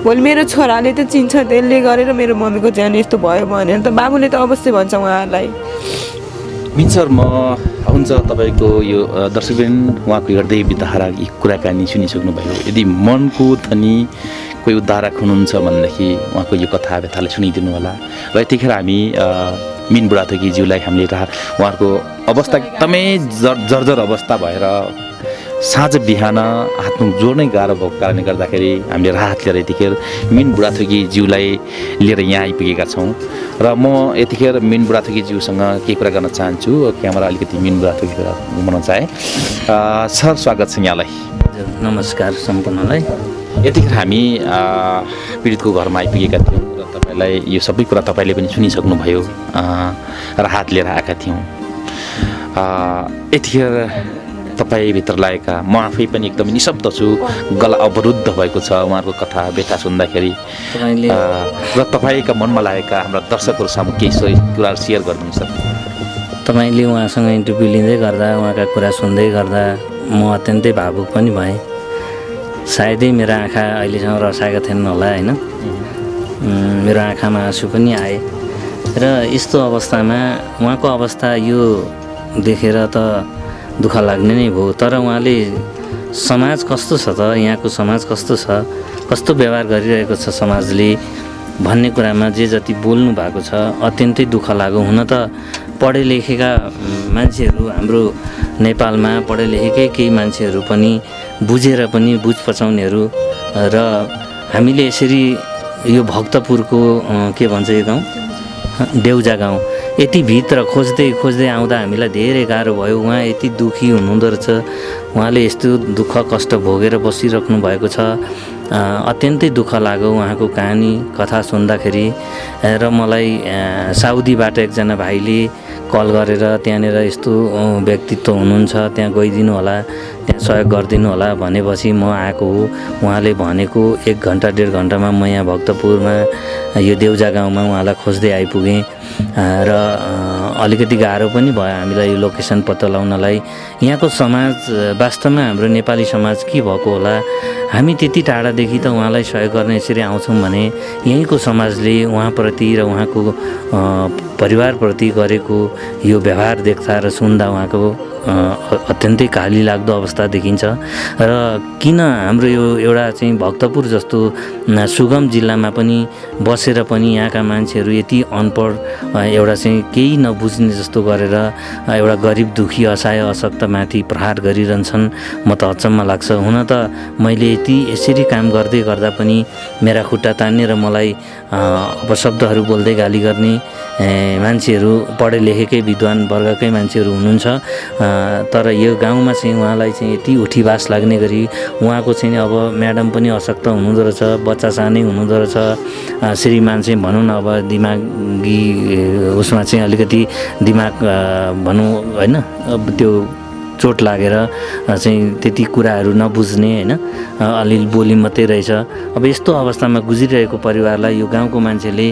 भोलि मेरो छोराले त चिन्छ त्यसले गरेर मेरो मम्मीको ज्यान यस्तो भयो भनेर त बाबुले त अवश्य भन्छ उहाँहरूलाई मिन्सर म हुन्छ तपाईँको यो दर्शकवृन्द उहाँको हृदय विधारा यी कुराकानी सुनिसक्नुभयो यदि मनको धनी कोही उद्धारक हुनुहुन्छ भनेदेखि उहाँको यो कथा व्यथालाई सुनिदिनु होला र यतिखेर हामी मिन बुढाथोकीज्यूलाई हामीले उहाँहरूको अवस्था एकदमै जर्जर अवस्था भएर साँझ बिहान हातमुख जोड्नै गाह्रो भएको कारणले गर्दाखेरि हामीले राहत लिएर यतिखेर मिन बुढाथोकीज्यूलाई लिएर यहाँ आइपुगेका छौँ र म यतिखेर मिन बुढाथोकीज्यूसँग केही कुरा गर्न चाहन्छु क्यामेरा अलिकति मिन बुढाथोकीतिर घुमाउन चाहे सर स्वागत छ यहाँलाई नमस्कार सम्पूर्णलाई यतिखेर हामी पीडितको घरमा आइपुगेका थियौँ र तपाईँलाई यो सबै कुरा तपाईँले पनि सुनिसक्नुभयो राहत लिएर आएका थियौँ यतिखेर तपाईँभित्र लागेका म आफै पनि एकदमै निशब्द छु गला अवरुद्ध भएको छ उहाँहरूको कथा व्यथा सुन्दाखेरि र तपाईँका मनमा लागेका हाम्रा दर्शकहरू सामु केही सही कुराहरू सेयर गरिदिनु सर तपाईँले उहाँसँग इन्टरभ्यू लिँदै गर्दा उहाँका कुरा सुन्दै गर्दा म अत्यन्तै भावुक पनि भएँ सायदै मेरो आँखा अहिलेसम्म रसाएका थिएनन् होला होइन मेरो आँखामा आँसु पनि आए र यस्तो अवस्थामा उहाँको अवस्था यो देखेर त दुःख लाग्ने नै भयो तर उहाँले समाज कस्तो छ त यहाँको समाज कस्तो छ कस्तो व्यवहार गरिरहेको छ समाजले भन्ने कुरामा जे जति बोल्नु भएको छ अत्यन्तै दुःख लाग्यो हुन त पढे लेखेका मान्छेहरू हाम्रो नेपालमा पढे लेखेकै केही मान्छेहरू पनि बुझेर पनि बुझ पचाउनेहरू र हामीले यसरी यो भक्तपुरको के भन्छ यो गाउँ देउजा गाउँ यति भित्र खोज्दै खोज्दै आउँदा हामीलाई धेरै गाह्रो भयो उहाँ यति दुःखी हुनुहुँदो रहेछ उहाँले यस्तो दुःख कष्ट भोगेर बसिराख्नु भएको छ अत्यन्तै दुःख लाग्यो उहाँको कहानी कथा सुन्दाखेरि र मलाई साउदीबाट एकजना भाइले कल गरेर त्यहाँनिर यस्तो व्यक्तित्व हुनुहुन्छ त्यहाँ गइदिनु होला त्यहाँ सहयोग गरिदिनु होला भनेपछि म आएको हो उहाँले भनेको 1 घन्टा 1.5 घन्टामा म यहाँ भक्तपुरमा यो देउजा गाउँमा उहाँलाई खोज्दै आइपुगेँ र अलिकति गाह्रो पनि भयो हामीलाई यो लोकेसन पत्ता लगाउनलाई। यहाँको समाज वास्तवमा हाम्रो नेपाली समाज के भएको होला, हामी त्यति टाढादेखि त उहाँलाई सहयोग गर्न यसरी आउँछौँ भने यहीँको समाजले उहाँप्रति र उहाँको परिवारप्रति गरेको यो व्यवहार देख्दा र सुन्दा उहाँको अत्यन्तै काली लाग्दो अवस्था देखिन्छ। र किन हाम्रो यो एउटा चाहिँ भक्तपुर जस्तो सुगम जिल्लामा पनि बसेर पनि यहाँका मान्छेहरू यति अनपढ एउटा चाहिँ केही नबुझ्ने जस्तो गरेर एउटा गरिब दुखी असहाय अशक्तमाथि प्रहार गरिरहन्छन्, म त अचम्म लाग्छ। हुन त मैले यसरी काम गर्दै गर्दा पनि मेरा खुट्टा तान्ने र मलाई अपशब्दहरू बोल्दै गाली गर्ने मान्छेहरू पढे लेखेकै विद्वान वर्गकै मान्छेहरू हुनुहुन्छ। तर यो गाउँमा चाहिँ उहाँलाई चाहिँ यति उठीवास लाग्ने गरी उहाँको चाहिँ अब म्याडम पनि अशक्त हुनुहुँदो रहेछ, बच्चा सानै हुनुहुँदो रहेछ, श्रीमान चाहिँ भनौँ न अब दिमागी उसमा चाहिँ अलिकति दिमाग भनौँ होइन, अब त्यो चोट लागेर चाहिँ त्यति कुराहरू नबुझ्ने होइन, अलिअलि बोली मात्रै रहेछ। अब यस्तो अवस्थामा गुज्रिरहेको परिवारलाई यो गाउँको मान्छेले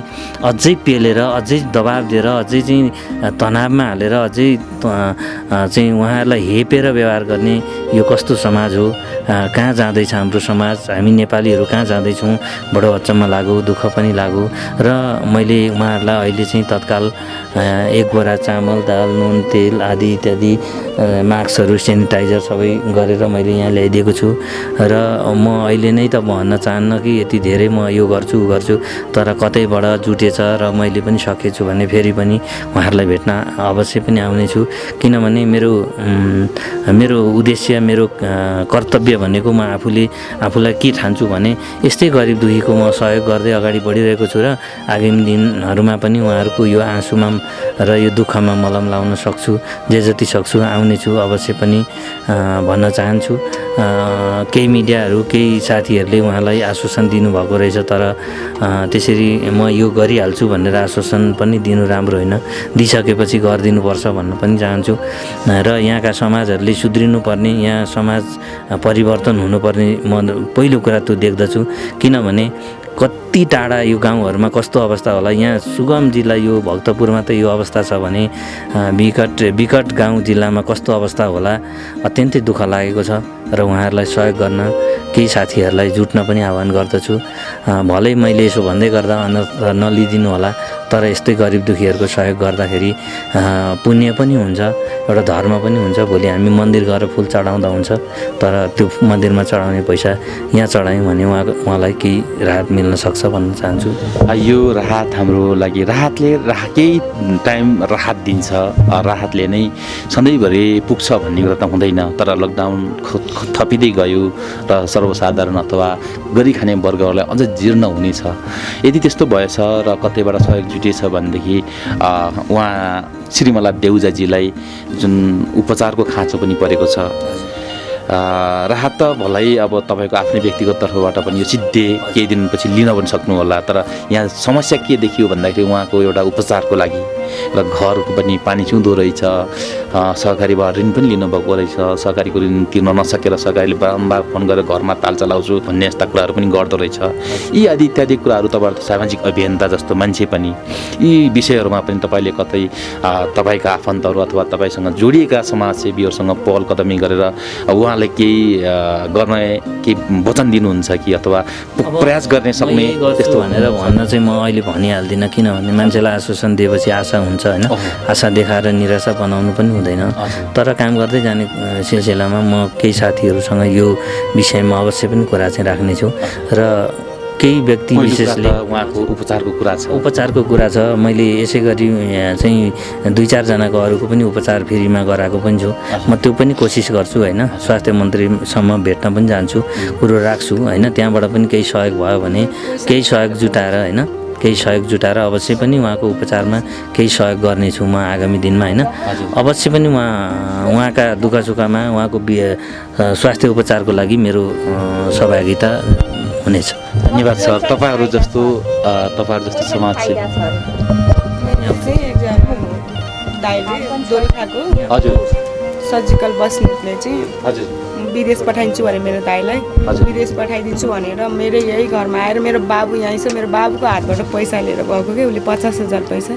अझै पेलेर, अझै दबाब दिएर, अझै चाहिँ तनावमा हालेर, अझै चाहिँ उहाँहरूलाई हेपेर व्यवहार गर्ने यो कस्तो समाज हो? कहाँ जाँदैछ हाम्रो समाज? हामी नेपालीहरू कहाँ जाँदैछौँ? बडो अचम्म लाग्यो, दुःख पनि लाग्यो। र मैले उहाँहरूलाई अहिले चाहिँ तत्काल 1 बोरा चामल, दाल, नुन, तेल आदि इत्यादि मास्कहरू, सेनिटाइजर सबै गरेर मैले यहाँ ल्याइदिएको छु। र म अहिले नै त भन्न चाहन्न कि यति धेरै म यो गर्छु उ गर्छु, तर कतैबाट जुटेछ र मैले पनि सकेछु भने फेरि पनि उहाँहरूलाई भेट्न अवश्य पनि आउनेछु। किनभने मेरो उद्देश्य, मेरो कर्तव्य भनेको म आफूलाई के ठान्छु भने यस्तै गरिब दुखीको म सहयोग गर्दै अगाडि बढिरहेको छु र आगामी दिनहरूमा पनि उहाँहरूको यो आँसुमा र यो दुःखमा मलम लाउन सक्छु, जे जति सक्छु आउनेछु अवश्य पनि भन्न चाहन्छु। केही मिडियाहरू, केही साथीहरूले उहाँलाई आश्वासन दिनुभएको रहेछ, तर त्यसरी म यो गरिहाल्छु भनेर आश्वासन पनि दिनु राम्रो होइन, दिइसकेपछि गरिदिनुपर्छ भन्न पनि चाहन्छु। र यहाँका समाजहरूले सुध्रिनुपर्ने, यहाँ समाज परिवर्तन हुनुपर्ने म पहिलो कुरा त्यो देख्दछु। किनभने कति टाढा यो गाउँहरूमा कस्तो अवस्था होला, यहाँ सुगम जिल्ला यो भक्तपुरमा त यो अवस्था छ भने विकट गाउँ जिल्लामा कस्तो अवस्था होला, अत्यन्तै दुःख लागेको छ। र उहाँहरूलाई सहयोग गर्न केही साथीहरूलाई जुट्न पनि आह्वान गर्दछु। भलै मैले यसो भन्दै गर्दा नलिदिनु होला, तर यस्तै गरिब दुखीहरूको सहयोग गर्दाखेरि पुण्य पनि हुन्छ, एउटा धर्म पनि हुन्छ। भोलि हामी मन्दिर गएर फुल चढाउँदा हुन्छ, तर त्यो मन्दिरमा चढाउने पैसा यहाँ चढायौँ भने उहाँलाई केही राहत मिल्न सक्छ भन्न चाहन्छु। यो राहत हाम्रो लागि, राहतले केही टाइम राहत दिन्छ, राहतले नै सधैँभरि पुग्छ भन्ने कुरा त हुँदैन। तर लकडाउन थपिँदै गयो र सर्वसाधारण अथवा गरी खाने वर्गहरूलाई अझ जीर्ण हुनेछ। यदि त्यस्तो भएछ र कतैबाट सहयोग जुटेछ भनेदेखि उहाँ श्रीमला देउजाजीलाई जुन उपचारको खाँचो पनि परेको छ, राहत त भलै अब तपाईँको आफ्नै व्यक्तिगत तर्फबाट पनि यो सिद्धे केही दिनपछि लिन पनि सक्नु होला। तर यहाँ समस्या के देखियो भन्दाखेरि उहाँको एउटा उपचारको लागि र घरको पनि पानी चुँदो रहेछ, सहकारीबाट ऋण पनि लिनुभएको रहेछ, सहकारीको ऋण तिर्न नसकेर सहकारीले बारम्बार फोन गरेर घरमा ताल चलाउँछु भन्ने यस्ता कुराहरू पनि गर्दो रहेछ। यी आदि इत्यादि कुराहरू तपाईँहरू सामाजिक अभियन्ता जस्तो मान्छे पनि यी विषयहरूमा पनि तपाईँले कतै तपाईँका आफन्तहरू अथवा तपाईँसँग जोडिएका समाजसेवीहरूसँग पहल कदमी गरेर उहाँलाई केही गर्न केही वचन दिनुहुन्छ कि अथवा प्रयास गर्ने सक्ने त्यस्तो भनेर भन्न चाहिँ म अहिले भनिहाल्दिनँ। किनभने मान्छेलाई आश्वासन दिएपछि आशा हुन्छ होइन, आशा देखाएर निराशा बनाउनु पनि हुँदैन। तर काम गर्दै जाने सिलसिलामा म केही साथीहरूसँग यो विषयमा अवश्य पनि कुरा चाहिँ राख्नेछु। र केही व्यक्ति विशेषले उहाँको उपचारको कुरा छ। मैले यसै गरी चाहिँ 2-4 जनाको अरूको पनि उपचार फ्रीमा गराएको पनि छु। म त्यो पनि कोसिस गर्छु होइन, स्वास्थ्य मन्त्रीसम्म भेट्न पनि जान्छु, कुरो राख्छु होइन। त्यहाँबाट पनि केही सहयोग भयो भने केही सहयोग जुटाएर अवश्य पनि उहाँको उपचारमा केही सहयोग गर्नेछु म आगामी दिनमा होइन। अवश्य पनि उहाँका दुःख सुखमा उहाँको स्वास्थ्य उपचारको लागि मेरो सहभागिता हुनेछ। धन्यवाद सर। तपाईँहरू जस्तो समाजसेवी दोलखाको हजुर सर्जिकल बस्नेतले चाहिँ हजुर विदेश पठाइदिन्छु भने मेरो दाइलाई विदेश पठाइदिन्छु भनेर मेरो यही घरमा आएर मेरो बाबु यहीँ छ मेरो बाबुको हातबाट पैसा लिएर गएको कि उसले 50,000 पैसा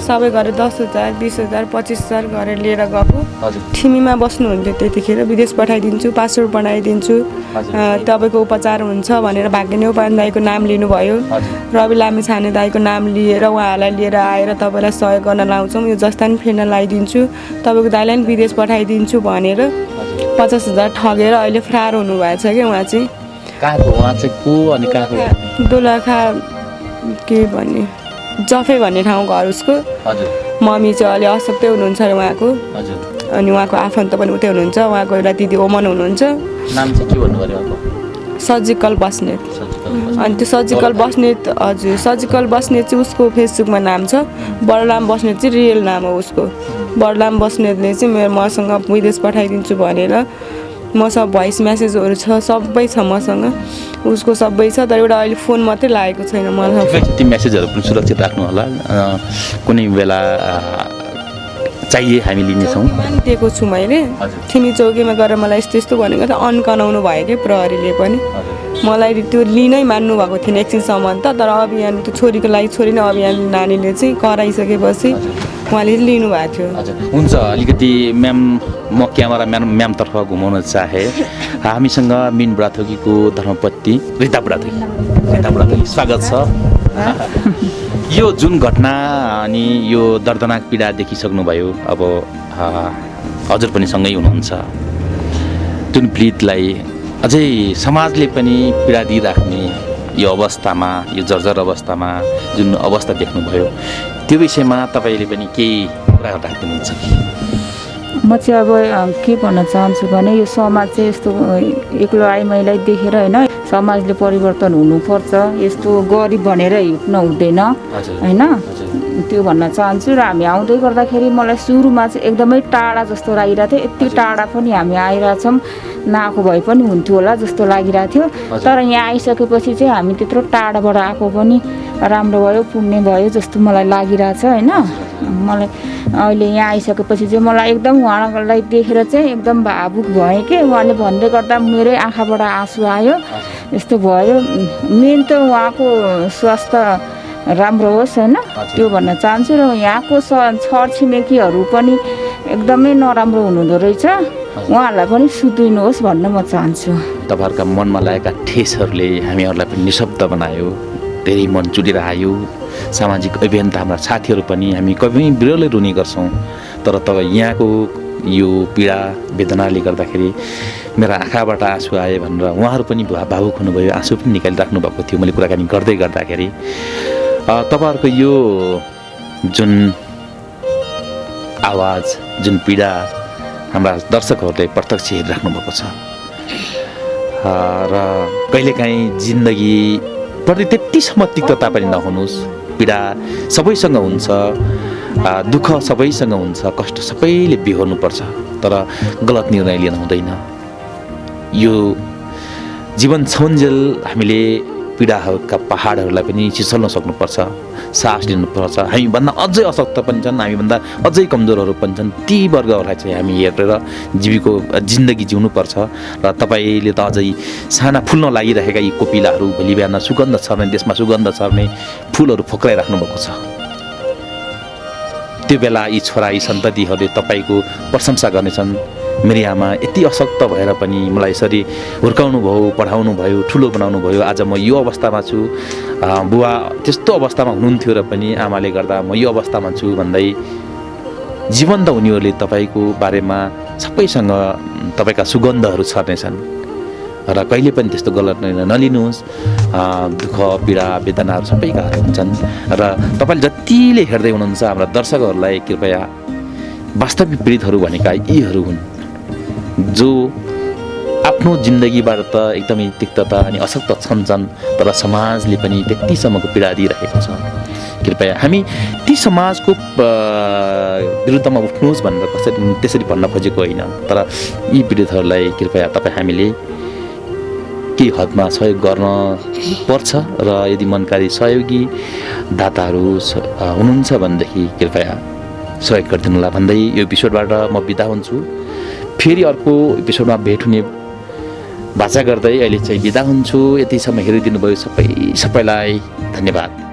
सबै गरेर 10,000 20,000 25,000 गरेर लिएर गएको ठिमीमा बस्नुहुन्थ्यो त्यतिखेर विदेश पठाइदिन्छु पासपोर्ट बनाइदिन्छु तपाईँको उपचार हुन्छ भनेर भाग्यने उपाध्यायको नाम लिनुभयो रवि लामिछाने दाईको नाम लिएर उहाँहरूलाई लिएर आएर तपाईँलाई सहयोग गर्न लाउँछौँ यो जस्ता नि फेर्न लगाइदिन्छु तपाईँको दाइलाई पनि विदेश पठाइदिन्छु भनेर 50,000 ठगेर अहिले फरार हुनुभएको छ कि उहाँ चाहिँ कहाँको उहाँ चाहिँ को अनि कहाँको दोलखा के भन्ने जफे भन्ने ठाउँ घर उसको मम्मी चाहिँ अलि अशक्तै हुनुहुन्छ अरे उहाँको अनि उहाँको आफन्त पनि उतै हुनुहुन्छ उहाँको एउटा दिदी ओमन हुनुहुन्छ नाम चाहिँ के भन्नु पर्यो उहाँको सर्जिकल बस्नेत अनि त्यो सर्जिकल बस्नेत हजुर सर्जिकल बस्नेत चाहिँ उसको फेसबुकमा नाम छ बलराम बस्नेत चाहिँ रियल नाम हो उसको बलराम बस्नेतले चाहिँ मसँग विदेश पठाइदिन्छु भनेर मसँग भोइस मेसेजहरू छ सबै छ मसँग उसको सबै छ तर एउटा अहिले फोन मात्रै लागेको छैन मलाई ती मेसेजहरू पनि सुरक्षित राख्नु होला कुनै बेला चाहिए हामी लिनेछौँ दिएको छु मैले थिमी चौकीमा गएर मलाई यस्तो यस्तो भनेको त अन्कनाउनु भयो कि प्रहरीले पनि मलाई त्यो लिनै मान्नु भएको थिएन एकछिनसम्म त तर अभियान त्यो छोरीको लागि छोरी नै अभियान नानीले चाहिँ कराइसकेपछि उहाँले लिनु भएको थियो हुन्छ अलिकति म्याम म क्यामेरा म्यामतर्फ घुमाउन चाहे हामीसँग मिन बुढाथोकीको धर्मपत्नी रिता बुढाथोकी स्वागत छ यो जुन घटना अनि यो दर्दनाक पीडा देखिसक्नुभयो अब हजुर पनि सँगै हुनुहुन्छ जुन पीडितलाई अझै समाजले पनि पीडा दिइराख्ने यो अवस्थामा यो जर्जर अवस्थामा जुन अवस्था देख्नुभयो त्यो विषयमा तपाईँले पनि केही कुरा राख्नुहुन्छ कि म चाहिँ अब के भन्न चाहन्छु भने यो समाज चाहिँ यस्तो एक्लो आइमाईलाई देखेर होइन समाजले परिवर्तन हुनुपर्छ यस्तो गरिब भनेर हिँड्न हुँदैन होइन त्यो भन्न चाहन्छु र हामी आउँदै गर्दाखेरि मलाई सुरुमा चाहिँ एकदमै टाढा जस्तो लागिरहेको थियो यति टाढा पनि हामी आइरहेछौँ नआएको भए पनि हुन्थ्यो होला जस्तो लागिरहेको थियो तर यहाँ आइसकेपछि चाहिँ हामी त्यत्रो टाढाबाट आएको पनि राम्रो भयो पुण्य भयो जस्तो मलाई लागिरहेछ होइन मलाई अहिले यहाँ आइसकेपछि चाहिँ मलाई एकदम उहाँलाई देखेर चाहिँ एकदम भावुक भएँ कि उहाँले भन्दै गर्दा मेरै आँखाबाट आँसु आयो यस्तो भयो मेन त उहाँको स्वास्थ्य राम्रो होस् होइन त्यो भन्न चाहन्छु र यहाँको छरछिमेकीहरू पनि एकदमै नराम्रो हुनुहुँदो रहेछ उहाँहरूलाई पनि सुध्रिनुहोस् भन्न म चाहन्छु तपाईँहरूका मनमा लागेका ठेसहरूले हामीहरूलाई पनि निशब्द बनायो धेरै मन चुलेर आयो सामाजिक अभियान त हाम्रा साथीहरू पनि हामी कभी बिरलै रुने गर्छौँ तर यहाँको यो पीडा वेदनाले गर्दाखेरि मेरा आँखाबाट आँसु आए भनेर उहाँहरू पनि भावुक हुनुभयो आँसु पनि निकालिराख्नु भएको थियो मैले कुराकानी गर्दै गर्दाखेरि तपाईँहरूको यो जुन आवाज जुन पीडा हाम्रा दर्शकहरूले प्रत्यक्ष हेरिराख्नु भएको छ र कहिलेकाहीँ जिन्दगीप्रति त्यतिसम्म तिक्तता पनि नहुनुहोस् पीडा सबैसँग हुन्छ दुःख सबैसँग हुन्छ कष्ट सबैले बिहोर्नुपर्छ तर गलत निर्णय लिन हुँदैन यो जीवन छौन्जेल हामीले पीडाहरूका पहाडहरूलाई पनि चिसल्न सक्नुपर्छ सास लिनुपर्छ हामीभन्दा अझै अशक्त पनि छन् हामीभन्दा अझै कमजोरहरू पनि छन् ती वर्गहरूलाई चाहिँ हामी हेरेर जिन्दगी जिउनुपर्छ र तपाईँले त अझै साना फुल्न लागिरहेका यी कोपिलाहरू भोलि बिहान सुगन्ध छर्ने देशमा सुगन्ध छर्ने फुलहरू फोक्राइराख्नु भएको छ त्यो बेला यी छोरा यी सन्ततिहरूले तपाईँको प्रशंसा गर्नेछन् मेरी आमा यति अशक्त भएर पनि मलाई यसरी हुर्काउनु भयो पढाउनु भयो ठुलो बनाउनु भयो आज म यो अवस्थामा छु बुवा त्यस्तो अवस्थामा हुनुहुन्थ्यो र पनि आमाले गर्दा म यो अवस्थामा छु भन्दै जीवन्त उनीहरूले तपाईँको बारेमा सबैसँग तपाईँका सुगन्धहरू छर्नेछन् र कहिले पनि त्यस्तो गलत निर्णय नलिनुहोस् दुःख पीडा वेदनाहरू सबैका हुन्छन् र तपाईँले जतिले हेर्दै हुनुहुन्छ हाम्रा दर्शकहरूलाई कृपया वास्तविक पीडितहरू भनेका यीहरू हुन् जो आफ्नो जिन्दगीबाट त एकदमै तिक्तता अनि अशक्त छन् तर समाजले पनि त्यतिसम्मको पीडा दिइरहेको छ कृपया हामी ती समाजको विरुद्धमा उठ्नुहोस् भनेर त्यसरी भन्न खोजेको होइन तर यी पीडितहरूलाई कृपया तपाईँ हामीले केही हदमा सहयोग गर्न पर्छ र यदि मनकारी सहयोगी दाताहरू हुनुहुन्छ भनेदेखि कृपया सहयोग गरिदिनु होला भन्दै यो एपिसोडबाट म बिदा हुन्छु फेरि अर्को एपिसोडमा भेट हुने भाषा गर्दै अहिले चाहिँ बिदा हुन्छु। यतिसम्म हेरिदिनु भयो सबैलाई धन्यवाद।